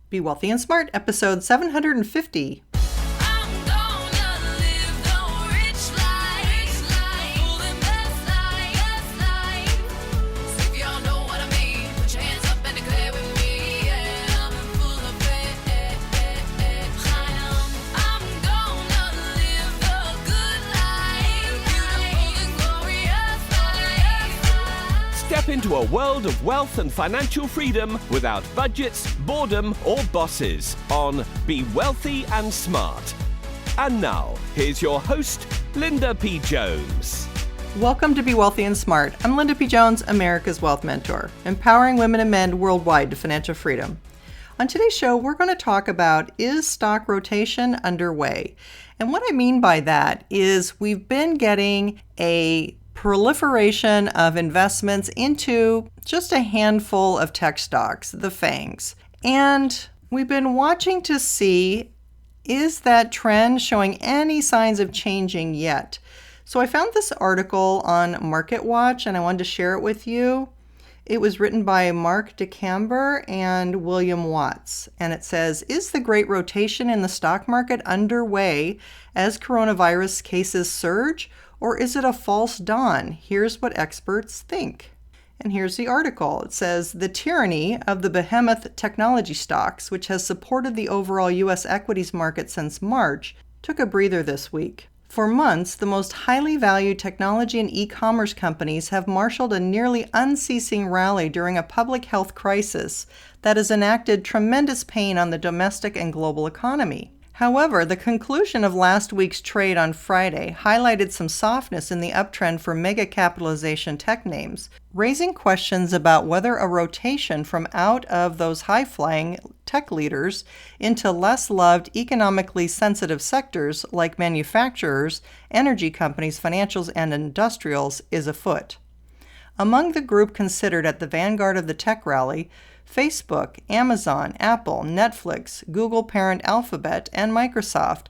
Be Wealthy and Smart, episode 750. Step into a world of wealth and financial freedom without budgets, boredom, or bosses on Be Wealthy and Smart. And now, here's your host, Linda P. Jones. Welcome to Be Wealthy and Smart. I'm Linda P. Jones, America's Wealth Mentor, empowering women and men worldwide to financial freedom. On today's show, we're going to talk about, is stock rotation underway? And what I mean by that is we've been getting a proliferation of investments into just a handful of tech stocks, the FANGs. And we've been watching to see, is that trend showing any signs of changing yet? So I found this article on MarketWatch and I wanted to share it with you. It was written by Mark DeCamber and William Watts. And it says, is the great rotation in the stock market underway as coronavirus cases surge? Or is it a false dawn? Here's what experts think. And here's the article. It says, the tyranny of the behemoth technology stocks, which has supported the overall U.S. equities market since March, took a breather this week. For months, the most highly valued technology and e-commerce companies have marshaled a nearly unceasing rally during a public health crisis that has enacted tremendous pain on the domestic and global economy. However, the conclusion of last week's trade on Friday highlighted some softness in the uptrend for mega capitalization tech names, raising questions about whether a rotation from out of those high-flying tech leaders into less loved, economically sensitive sectors like manufacturers, energy companies, financials, and industrials is afoot. Among the group considered at the vanguard of the tech rally, Facebook, Amazon, Apple, Netflix, Google parent Alphabet, and Microsoft.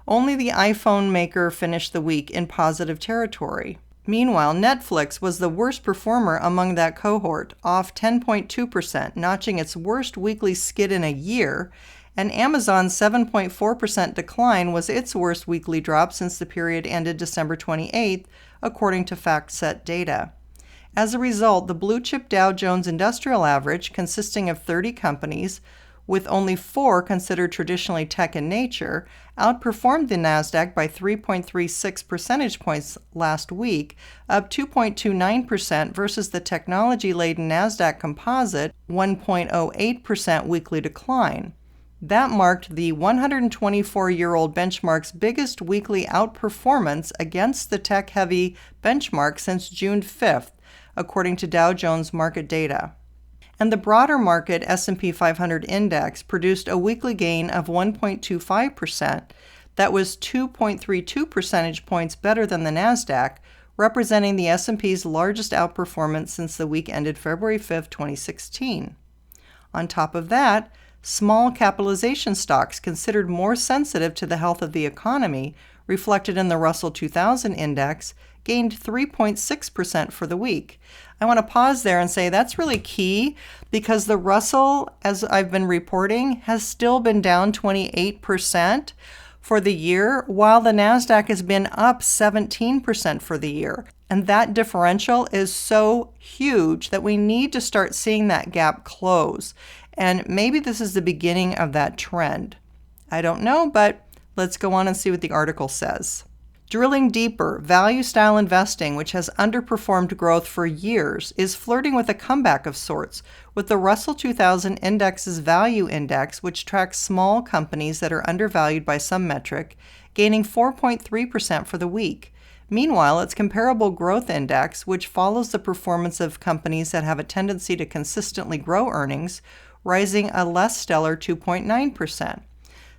Only the iPhone maker finished the week in positive territory. Meanwhile, Netflix was the worst performer among that cohort, off 10.2%, notching its worst weekly skid in a year, and Amazon's 7.4% decline was its worst weekly drop since the period ended December 28th, according to FactSet data. As a result, the blue-chip Dow Jones Industrial Average, consisting of 30 companies, with only 4 considered traditionally tech in nature, outperformed the NASDAQ by 3.36 percentage points last week, up 2.29% versus the technology-laden NASDAQ Composite 1.08% weekly decline. That marked the 124-year-old benchmark's biggest weekly outperformance against the tech-heavy benchmark since June 5th, according to Dow Jones market data. And the broader market S&P 500 index produced a weekly gain of 1.25%. That was 2.32 percentage points better than the NASDAQ, representing the S&P's largest outperformance since the week ended February 5, 2016. On top of that, small capitalization stocks considered more sensitive to the health of the economy, reflected in the Russell 2000 index, gained 3.6% for the week. I want to pause there and say that's really key because the Russell, as I've been reporting, has still been down 28% for the year, while the NASDAQ has been up 17% for the year. And that differential is so huge that we need to start seeing that gap close. And maybe this is the beginning of that trend. I don't know, but let's go on and see what the article says. Drilling deeper, value-style investing, which has underperformed growth for years, is flirting with a comeback of sorts, with the Russell 2000 Index's Value Index, which tracks small companies that are undervalued by some metric, gaining 4.3% for the week. Meanwhile, its Comparable Growth Index, which follows the performance of companies that have a tendency to consistently grow earnings, rising a less stellar 2.9%.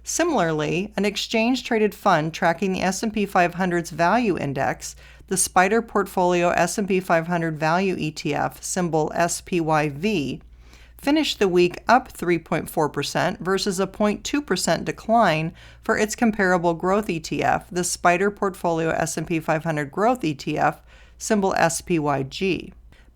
Similarly, an exchange-traded fund tracking the S&P 500's Value Index, the SPDR Portfolio S&P 500 Value ETF, symbol SPYV, finished the week up 3.4% versus a 0.2% decline for its Comparable Growth ETF, the SPDR Portfolio S&P 500 Growth ETF, symbol SPYG.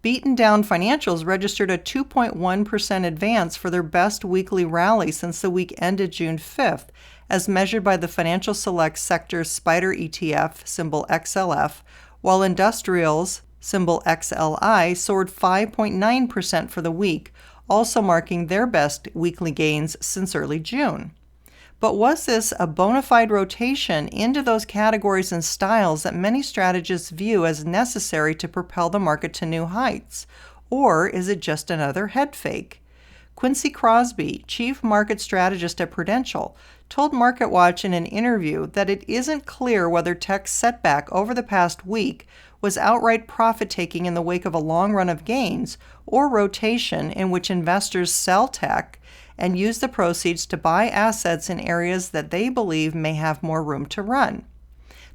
Beaten down financials registered a 2.1% advance for their best weekly rally since the week ended June 5th, as measured by the Financial Select Sector Spider ETF, symbol XLF, while industrials, symbol XLI, soared 5.9% for the week, also marking their best weekly gains since early June. But was this a bona fide rotation into those categories and styles that many strategists view as necessary to propel the market to new heights? Or is it just another head fake? Quincy Crosby, chief market strategist at Prudential, told MarketWatch in an interview that it isn't clear whether tech's setback over the past week was outright profit-taking in the wake of a long run of gains or rotation in which investors sell tech and use the proceeds to buy assets in areas that they believe may have more room to run.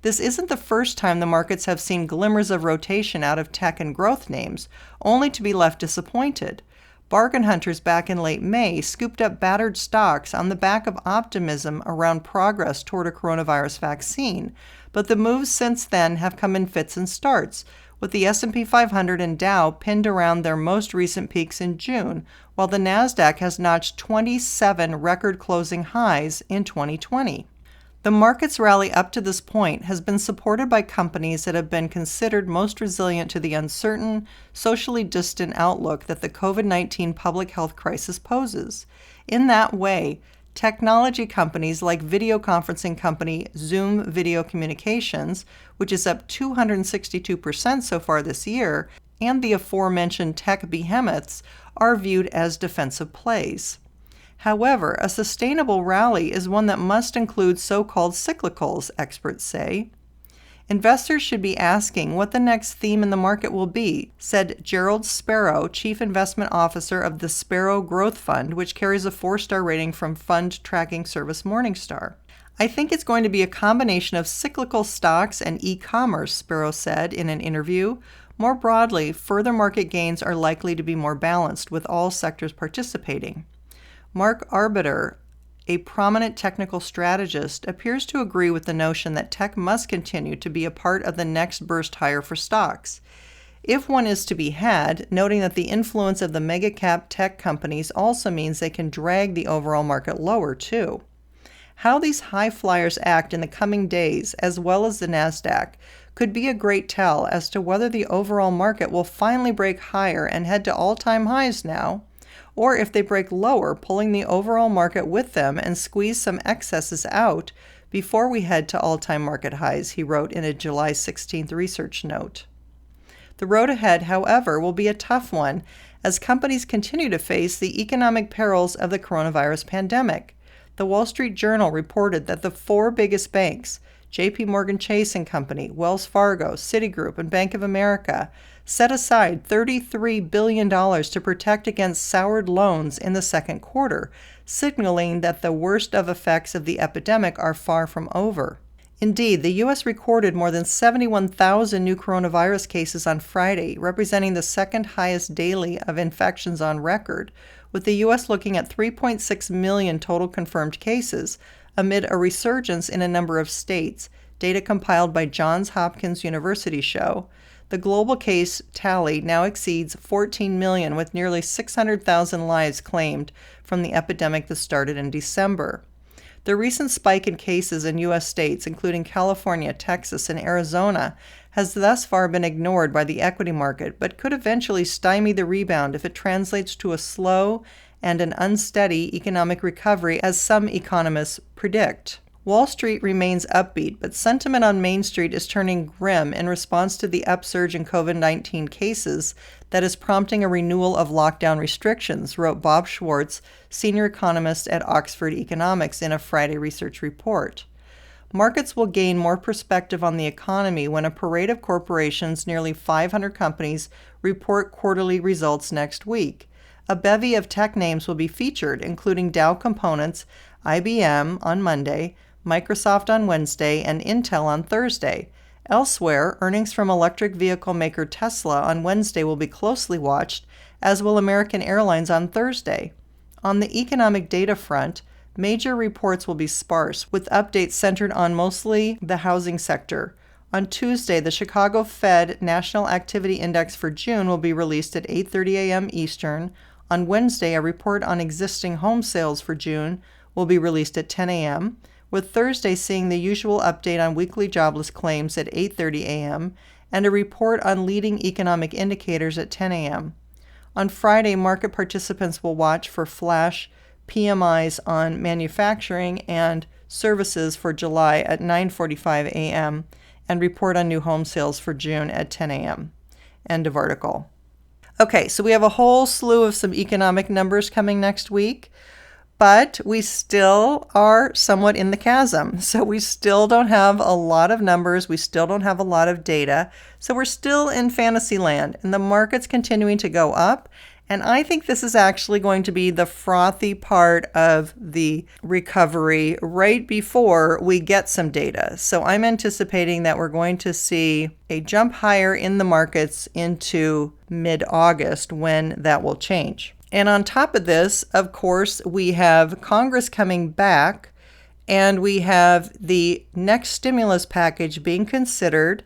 This isn't the first time the markets have seen glimmers of rotation out of tech and growth names, only to be left disappointed. Bargain hunters back in late May scooped up battered stocks on the back of optimism around progress toward a coronavirus vaccine, but the moves since then have come in fits and starts, with the S&P 500 and Dow pinned around their most recent peaks in June, while the Nasdaq has notched 27 record-closing highs in 2020. The market's rally up to this point has been supported by companies that have been considered most resilient to the uncertain, socially distant outlook that the COVID-19 public health crisis poses. In that way, technology companies like video conferencing company Zoom Video Communications, which is up 262% so far this year, and the aforementioned tech behemoths are viewed as defensive plays. However, a sustainable rally is one that must include so-called cyclicals, experts say. Investors should be asking what the next theme in the market will be, said Gerald Sparrow, Chief Investment Officer of the Sparrow Growth Fund, which carries a 4-star rating from fund tracking service Morningstar. I think it's going to be a combination of cyclical stocks and e-commerce, Sparrow said in an interview. More broadly, further market gains are likely to be more balanced, with all sectors participating. Mark Arbiter, a prominent technical strategist, appears to agree with the notion that tech must continue to be a part of the next burst higher for stocks, if one is to be had, noting that the influence of the mega-cap tech companies also means they can drag the overall market lower, too. How these high flyers act in the coming days, as well as the Nasdaq, could be a great tell as to whether the overall market will finally break higher and head to all-time highs now, or if they break lower, pulling the overall market with them and squeeze some excesses out before we head to all-time market highs, he wrote in a July 16th research note. The road ahead, however, will be a tough one as companies continue to face the economic perils of the coronavirus pandemic. The Wall Street Journal reported that the 4 biggest banks, J.P. Morgan Chase & Company, Wells Fargo, Citigroup, and Bank of America, set aside $33 billion to protect against soured loans in the second quarter, signaling that the worst of effects of the epidemic are far from over. Indeed, the U.S. recorded more than 71,000 new coronavirus cases on Friday, representing the second highest daily of infections on record, with the U.S. looking at 3.6 million total confirmed cases, amid a resurgence in a number of states, data compiled by Johns Hopkins University show. The global case tally now exceeds 14 million, with nearly 600,000 lives claimed from the epidemic that started in December. The recent spike in cases in U.S. states, including California, Texas, and Arizona, has thus far been ignored by the equity market, but could eventually stymie the rebound if it translates to a slow and an unsteady economic recovery, as some economists predict. Wall Street remains upbeat, but sentiment on Main Street is turning grim in response to the upsurge in COVID-19 cases that is prompting a renewal of lockdown restrictions, wrote Bob Schwartz, senior economist at Oxford Economics, in a Friday research report. Markets will gain more perspective on the economy when a parade of corporations, nearly 500 companies, report quarterly results next week. A bevy of tech names will be featured, including Dow Components, IBM on Monday, Microsoft on Wednesday, and Intel on Thursday. Elsewhere, earnings from electric vehicle maker Tesla on Wednesday will be closely watched, as will American Airlines on Thursday. On the economic data front, major reports will be sparse, with updates centered on mostly the housing sector. On Tuesday, the Chicago Fed National Activity Index for June will be released at 8:30 a.m. Eastern. On Wednesday, a report on existing home sales for June will be released at 10 a.m., with Thursday seeing the usual update on weekly jobless claims at 8:30 a.m. and a report on leading economic indicators at 10 a.m. On Friday, market participants will watch for flash PMIs on manufacturing and services for July at 9:45 a.m. and report on new home sales for June at 10 a.m. End of article. Okay, so we have a whole slew of some economic numbers coming next week, but we still are somewhat in the chasm. So we still don't have a lot of numbers. We still don't have a lot of data. So we're still in fantasy land, and the market's continuing to go up. And I think this is actually going to be the frothy part of the recovery right before we get some data. So I'm anticipating that we're going to see a jump higher in the markets into mid-August when that will change. And on top of this, of course, we have Congress coming back, and we have the next stimulus package being considered,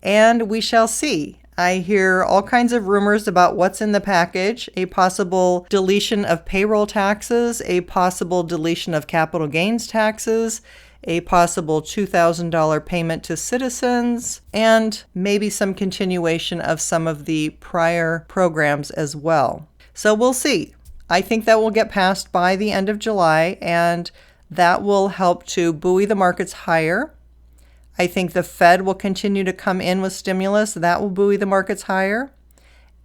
and we shall see. I hear all kinds of rumors about what's in the package, a possible deletion of payroll taxes, a possible deletion of capital gains taxes, a possible $2,000 payment to citizens, and maybe some continuation of some of the prior programs as well. So we'll see. I think that will get passed by the end of July, and that will help to buoy the markets higher. I think the Fed will continue to come in with stimulus. That will buoy the markets higher.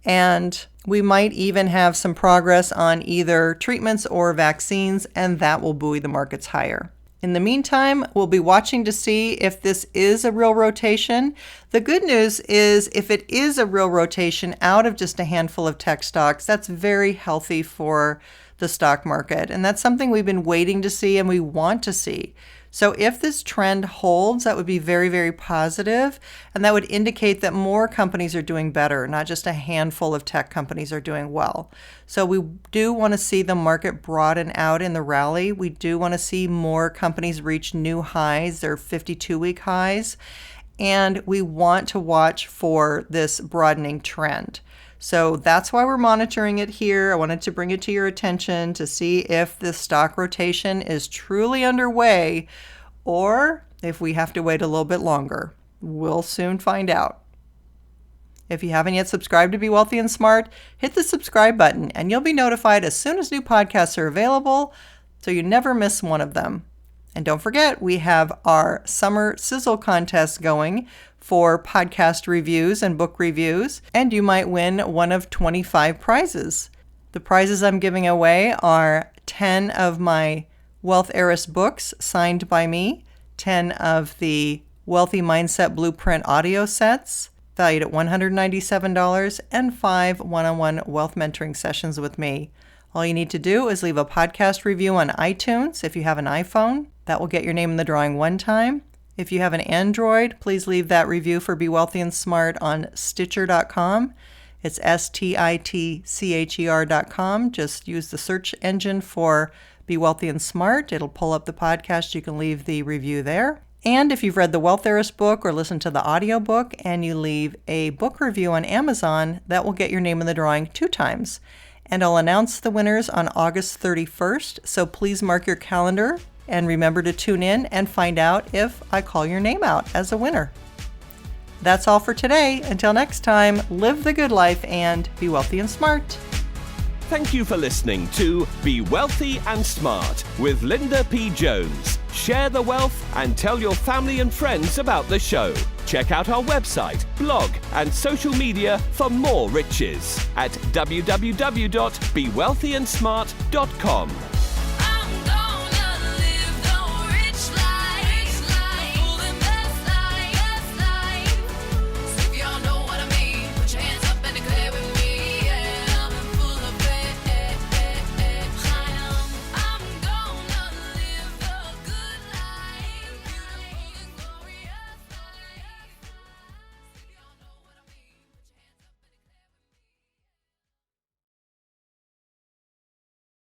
And we might even have some progress on either treatments or vaccines, and that will buoy the markets higher. In the meantime, we'll be watching to see if this is a real rotation. The good news is if it is a real rotation out of just a handful of tech stocks, that's very healthy for the stock market. And that's something we've been waiting to see and we want to see. So if this trend holds, that would be very, very positive, and that would indicate that more companies are doing better, not just a handful of tech companies are doing well. So we do want to see the market broaden out in the rally. We do want to see more companies reach new highs, their 52-week highs, and we want to watch for this broadening trend. So that's why we're monitoring it here. I wanted to bring it to your attention to see if the stock rotation is truly underway or if we have to wait a little bit longer. We'll soon find out. If you haven't yet subscribed to Be Wealthy and Smart, hit the subscribe button and you'll be notified as soon as new podcasts are available so you never miss one of them. And don't forget, we have our summer sizzle contest going for podcast reviews and book reviews, and you might win one of 25 prizes. The prizes I'm giving away are 10 of my Wealth Heiress books signed by me, 10 of the Wealthy Mindset Blueprint audio sets, valued at $197, and 5 one-on-one wealth mentoring sessions with me. All you need to do is leave a podcast review on iTunes if you have an iPhone. That will get your name in the drawing one time. If you have an Android, please leave that review for Be Wealthy and Smart on Stitcher.com. It's STITCHER.com. Just use the search engine for Be Wealthy and Smart. It'll pull up the podcast. You can leave the review there. And if you've read the Wealth Heiress book or listened to the audiobook and you leave a book review on Amazon, that will get your name in the drawing 2 times. And I'll announce the winners on August 31st, so please mark your calendar and remember to tune in and find out if I call your name out as a winner. That's all for today. Until next time, live the good life and be wealthy and smart. Thank you for listening to Be Wealthy and Smart with Linda P. Jones. Share the wealth and tell your family and friends about the show. Check out our website, blog, and social media for more riches at www.bewealthyandsmart.com.